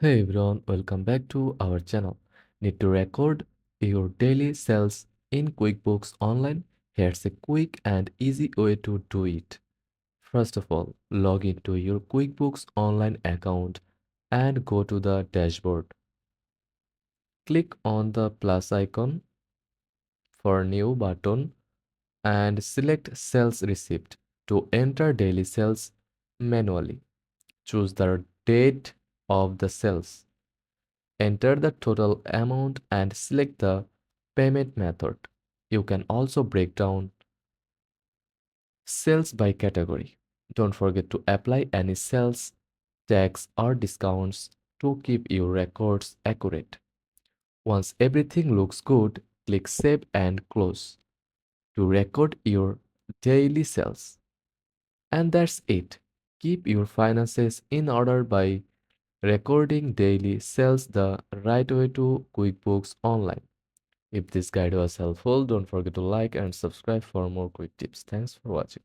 Hey everyone, welcome back to our channel. Need to record your daily sales in QuickBooks Online? Here's a quick and easy way to do it. First of all, log into your QuickBooks Online account and go to the dashboard. Click on the plus icon for new button and select sales receipt to enter daily sales manually. Choose the date of the sales. Enter the total amount and select the payment method. You can also break down sales by category. Don't forget to apply any sales tax or discounts to keep your records accurate. Once everything looks good, click Save and Close to record your daily sales. And that's it. Keep your finances in order by recording daily sales the right way to QuickBooks Online. If this guide was helpful, don't forget to like and subscribe for more quick tips. Thanks for watching.